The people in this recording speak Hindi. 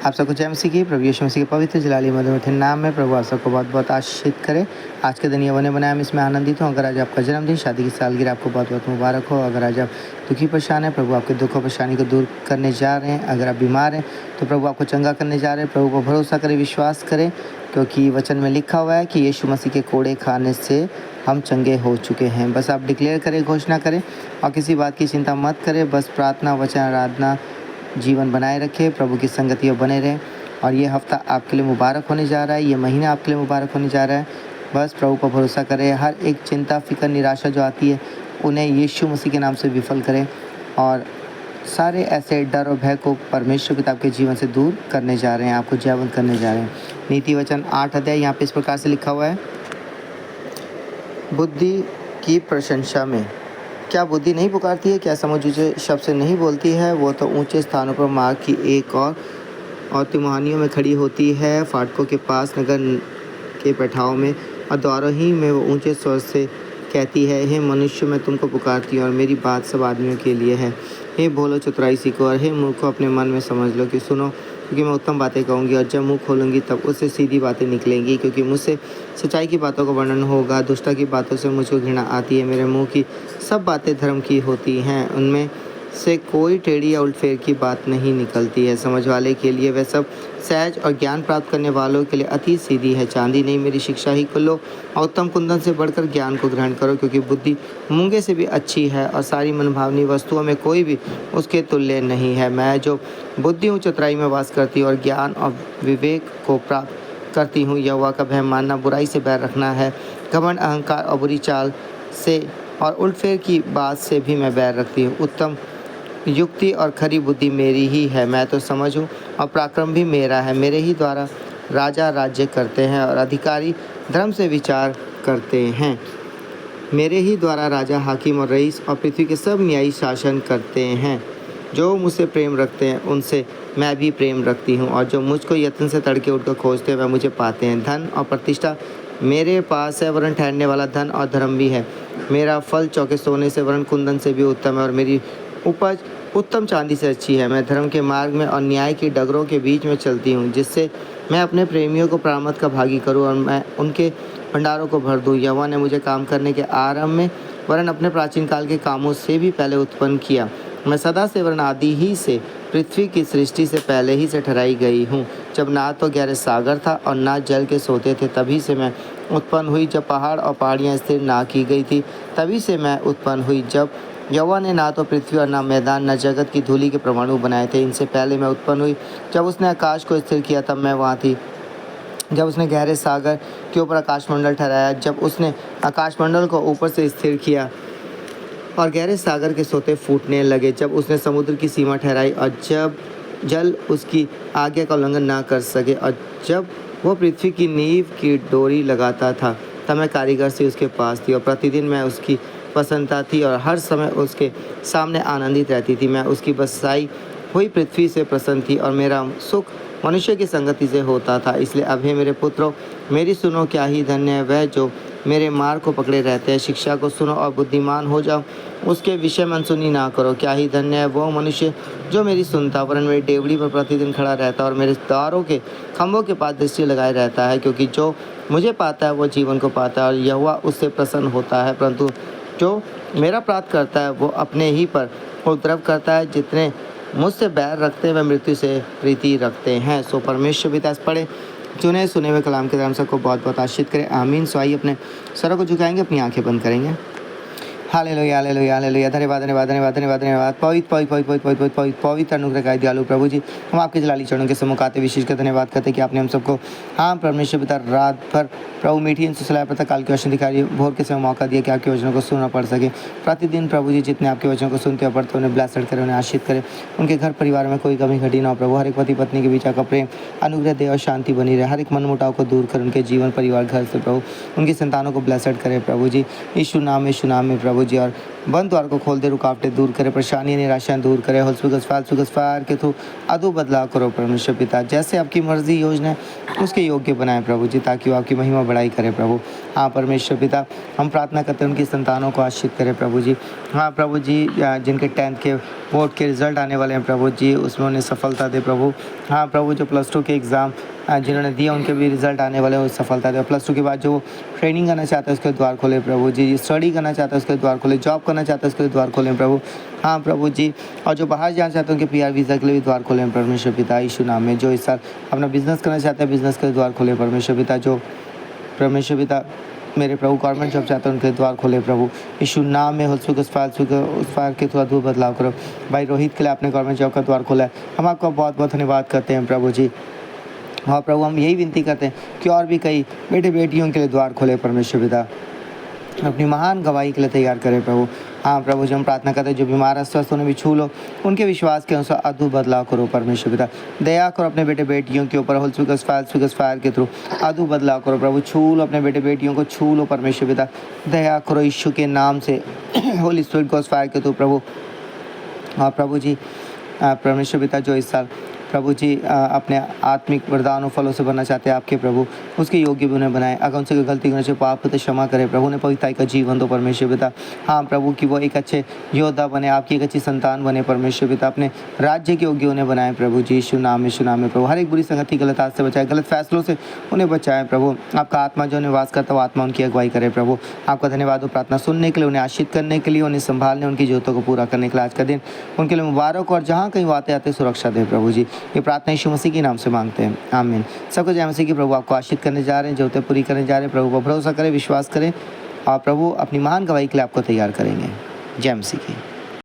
आप सबको जय मसीह की। प्रभु यीशु मसीह के पवित्र जलाली मधुर नाम में प्रभु आप सबको बहुत बहुत आशीषित करे। आज के दिन यहोवा ने बनाया, मैं इसमें आनंदित हूँ। अगर आज आपका जन्मदिन, शादी की सालगिरह, आपको बहुत बहुत मुबारक हो। अगर आज आप दुखी परेशान हैं, प्रभु आपके दुख और परेशानी को दूर करने जा रहे हैं। अगर आप बीमार हैं तो प्रभु आपको चंगा करने जा रहे हैं। प्रभु पर भरोसा करें, विश्वास करें, क्योंकि वचन में लिखा हुआ है कि यीशु मसीह के कोड़े खाने से हम चंगे हो चुके हैं। बस आप डिक्लेयर करें, घोषणा करें और किसी बात की चिंता मत करें। बस प्रार्थना, वचन, आराधना जीवन बनाए रखें, प्रभु की संगति में बने रहें। और ये हफ्ता आपके लिए मुबारक होने जा रहा है, ये महीना आपके लिए मुबारक होने जा रहा है। बस प्रभु पर भरोसा करें। हर एक चिंता, फिक्र, निराशा जो आती है उन्हें यीशु मसीह के नाम से विफल करें और सारे ऐसे डर और भय को परमेश्वर पिता के जीवन से दूर करने जा रहे हैं, आपको जयवंत करने जा रहे हैं। नीति वचन 8 अध्याय यहाँ पे इस प्रकार से लिखा हुआ है, बुद्धि की प्रशंसा में। क्या बुद्धि नहीं पुकारती है? क्या समझ ऊँचे शब्द से नहीं बोलती है? वो तो ऊंचे स्थानों पर मार्ग की एक और तिमाहियों में खड़ी होती है, फाटकों के पास, नगर के बैठाओं में और द्वारों ही में वो ऊंचे स्वर से कहती है, हे मनुष्य, मैं तुमको पुकारती हूँ और मेरी बात सब आदमियों के लिए है। हे भोलो, चतुराई सीखो और हे मूर्खों, अपने मन में समझ लो कि सुनो, क्योंकि मैं उत्तम बातें कहूँगी और जब मुँह खोलूँगी तब उससे सीधी बातें निकलेंगी। क्योंकि मुझसे सच्चाई की बातों का वर्णन होगा, दुष्टा की बातों से मुझको घृणा आती है। मेरे मुँह की सब बातें धर्म की होती हैं, उनमें से कोई टेढ़ी या उलटफेर की बात नहीं निकलती है। समझ वाले के लिए वह सब सहज और ज्ञान प्राप्त करने वालों के लिए अति सीधी है। चांदी नहीं, मेरी शिक्षा ही को लो और उत्तम कुंदन से बढ़कर ज्ञान को ग्रहण करो, क्योंकि बुद्धि मूंगे से भी अच्छी है और सारी मनभावनी वस्तुओं में कोई भी उसके तुल्य नहीं है। मैं जो बुद्धि हूँ, चतुराई में वास करती हूँ और ज्ञान और विवेक को प्राप्त करती हूँ। यहोवा का भय मानना, बुराई से बैर रखना है। घमंड, अहंकार और बुरी चाल से और उलटफेर की बात से भी मैं बैर रखती हूँ। उत्तम युक्ति और खरी बुद्धि मेरी ही है। मैं तो समझ हूँ और पराक्रम भी मेरा है। मेरे ही द्वारा राजा राज्य करते हैं और अधिकारी धर्म से विचार करते हैं। मेरे ही द्वारा राजा, हाकिम और रईस और पृथ्वी के सब न्यायी शासन करते हैं। जो मुझसे प्रेम रखते हैं उनसे मैं भी प्रेम रखती हूँ, और जो मुझको यत्न से तड़के उठकर खोजते हैं वह मुझे पाते हैं। धन और प्रतिष्ठा मेरे पास है, वरन ठहरने वाला धन और धर्म भी है। मेरा फल चौके सोने से, वरन कुंदन से भी उत्तम है, और मेरी उपज उत्तम चांदी से अच्छी है। मैं धर्म के मार्ग में और न्याय की डगरों के बीच में चलती हूँ, जिससे मैं अपने प्रेमियों को परामर्श का भागी करूँ और मैं उनके भंडारों को भर दूँ। यहोवा ने मुझे काम करने के आरंभ में, वरन अपने प्राचीन काल के कामों से भी पहले उत्पन्न किया। मैं सदा से, वरन आदि ही से, पृथ्वी की सृष्टि से पहले ही से ठहराई गई हूँ। जब ना तो गहरे सागर था और ना जल के सोते थे, तभी से मैं उत्पन्न हुई। जब पहाड़ और पहाड़ियाँ स्थिर ना की गई थी, तभी से मैं उत्पन्न हुई। जब यहोवा ने ना तो पृथ्वी और ना मैदान, न जगत की धूलि के परमाणु बनाए थे, इनसे पहले मैं उत्पन्न हुई। जब उसने आकाश को स्थिर किया तब मैं वहाँ थी। जब उसने गहरे सागर के ऊपर आकाशमंडल ठहराया, जब उसने आकाशमंडल को ऊपर से स्थिर किया और गहरे सागर के सोते फूटने लगे, जब उसने समुद्र की सीमा ठहराई और जब जल उसकी आज्ञा का उल्लंघन ना कर सके, और जब वो पृथ्वी की नींव की डोरी लगाता था, तब मैं कारीगर से उसके पास थी और प्रतिदिन मैं उसकी प्रसन्नता थी और हर समय उसके सामने आनंदित रहती थी। मैं उसकी बसाई हुई पृथ्वी से प्रसन्न थी और मेरा सुख मनुष्य की संगति से होता था। इसलिए अब हे मेरे पुत्रों, मेरी सुनो। क्या ही धन्य है वह जो मेरे मार्ग को पकड़े रहते हैं। शिक्षा को सुनो और बुद्धिमान हो जाओ, उसके विषय में अनसुनी ना करो। क्या ही धन्य है वो मनुष्य जो मेरी सुनता, वरन मेरी डेवड़ी पर प्रतिदिन खड़ा रहता और मेरे द्वारों के खम्भों के पास दृष्टि लगाए रहता है। क्योंकि जो मुझे पाता है वो जीवन को पाता है और यहोवा उससे प्रसन्न होता है। परंतु जो मेरा अपराध करता है वो अपने ही पर उपद्रव करता है। जितने मुझसे बैर रखते हैं वे मृत्यु से प्रीति रखते हैं। सो परमेश्वर पिता पढ़े चुने सुने हुए कलाम के द्वारा सबको बहुत बहुत आशीषित करें। आमीन। सो आइए अपने सरों को झुकाएंगे, अपनी आंखें बंद करेंगे। Hallelujah, hallelujah, hallelujah. धन्यवाद, धन्यवाद, धन्यवाद, धन्यवाद, धन्यवाद। पवित्र अनुग्रहकारी दयालु प्रभु जी, हम आपके जलाली चरणों के सम्मुख आते विशेष कर धन्यवाद करते कि आपने हम सबको, हाँ परमेश्वर पिता, रात भर प्रभु मीठी सुसलाया प्रातः काल की वचन दिखाई, भोर के समय मौका दिया कि आपके वचनों को सुनना पड़ सके। प्रतिदिन प्रभु जी जितने आपके वचनों को सुनते और पढ़ते उन्हें ब्लेसड करें, उन्हें आशीषित करें। उनके घर परिवार में कोई कमी घटी ना हो प्रभु। हर एक पति पत्नी के बीच आपका प्रेम, अनुग्रह, दया और शांति बनी रहे। हर एक मनमुटाव को दूर कर उनके जीवन, परिवार, घर से प्रभु उनकी संतानों को ब्लेसड करें प्रभु जी, यीशु नाम में प्रभु जी। और बंद द्वार को खोल दे, रुकावटें दूर करे, परेशानी निराशाएं दूर करे, फायर के थ्रू अद्भुत बदलाव करो परमेश्वर पिता। जैसे आपकी मर्जी योजना है उसके योग्य बनाए प्रभु जी, ताकि वो आपकी महिमा बढ़ाई करे प्रभु। हाँ परमेश्वर पिता, हम प्रार्थना करते हैं उनकी संतानों को आशीष करें प्रभु जी। हाँ प्रभु जी, जिनके 10th के बोर्ड के रिजल्ट आने वाले हैं प्रभु जी, उसमें उन्हें सफलता दे प्रभु। हाँ प्रभु, जो +2 के एग्ज़ाम जिन्होंने दिया उनके भी रिजल्ट आने वाले हैं, सफलता दे। +2 के बाद जो ट्रेनिंग करना चाहता है उसके द्वार खोले प्रभु जी, स्टडी करना चाहता है उसके द्वार खोले, जॉब करना चाहता है उसके द्वार खोलें प्रभु। हाँ प्रभु जी, और जो बाहर जाना चाहते हैं उनके PR वीज़ा के लिए भी द्वार खोलें परमेश्वर पिता यीशु नाम में। जो इस साल अपना बिजनेस करना चाहते हैं बिजनेस के द्वार खोले परमेश्वर पिता। जो परमेश्वर पिता मेरे प्रभु गवर्नमेंट जॉब चाहते हैं उनके द्वार खोले प्रभु यीशु नाम में। उस फायर के थ्रू अद्भुत बदलाव करो। भाई रोहित के लिए आपने गवर्नमेंट जॉब का द्वार खोला है, हम आपका बहुत बहुत धन्यवाद करते हैं प्रभु जी। हाँ प्रभु, हम यही विनती करते हैं कि और भी कई बेटे बेटियों के लिए द्वार खोले परमेश्वर पिता, अपनी महान गवाही के लिए तैयार करें प्रभु। हाँ प्रभु, जो हम प्रार्थना करते हैं जो बीमार है स्वस्थ उन्हें भी छू लो, उनके विश्वास के अनुसार अद्भुत बदलाव करो परमेश्वर पिता। दया करो अपने बेटे बेटियों के ऊपर, होल फायर के थ्रू अद्भुत बदलाव करो प्रभु। छू लो अपने बेटे बेटियों को, छू लो परमेश्वर पिता। दया करो यीशु के नाम से, होली स्पिरिट गॉस फायर के थ्रू प्रभु। हाँ प्रभु जी, परमेश्वर पिता जो इस साल प्रभु जी अपने आत्मिक वरदानों फलों से बनना चाहते हैं आपके प्रभु, उसके योग्य भी उन्हें बनाए। अगर उनसे कोई गलती करने से पाप तो क्षमा करें प्रभु, उन्हें पवित्रता का जीवन दो परमेश्वर पिता। हाँ प्रभु, कि वो एक अच्छे योद्धा बने, आपकी एक अच्छी संतान बने परमेश्वर पिता। अपने राज्य के योग्य उन्हें बनाए प्रभु जी यीशु नाम में प्रभु। हर एक बुरी संगति गलत हाथ से बचाए, गलत फैसलों से उन्हें बचाए प्रभु। आपका आत्मा जो निवास करता है वो आत्मा उनकी अगुवाई करे प्रभु। आपका धन्यवाद हो प्रार्थना सुनने के लिए, उन्हें आशीष करने के लिए, उन्हें संभालने, उनकी जरूरतों को पूरा करने के लिए। आज का दिन उनके लिए मुबारक और जहाँ कहीं आते आते सुरक्षा दे प्रभु जी। ये प्रार्थना यीशु मसीह के नाम से मांगते हैं, आमीन। सबको जय मसीह की। प्रभु आपको आशीष करने जा रहे हैं, जरूरतें पूरी करने जा रहे हैं। प्रभु पर भरोसा करें, विश्वास करें और प्रभु अपनी महान गवाही के लिए आपको तैयार करेंगे। जय मसीह की।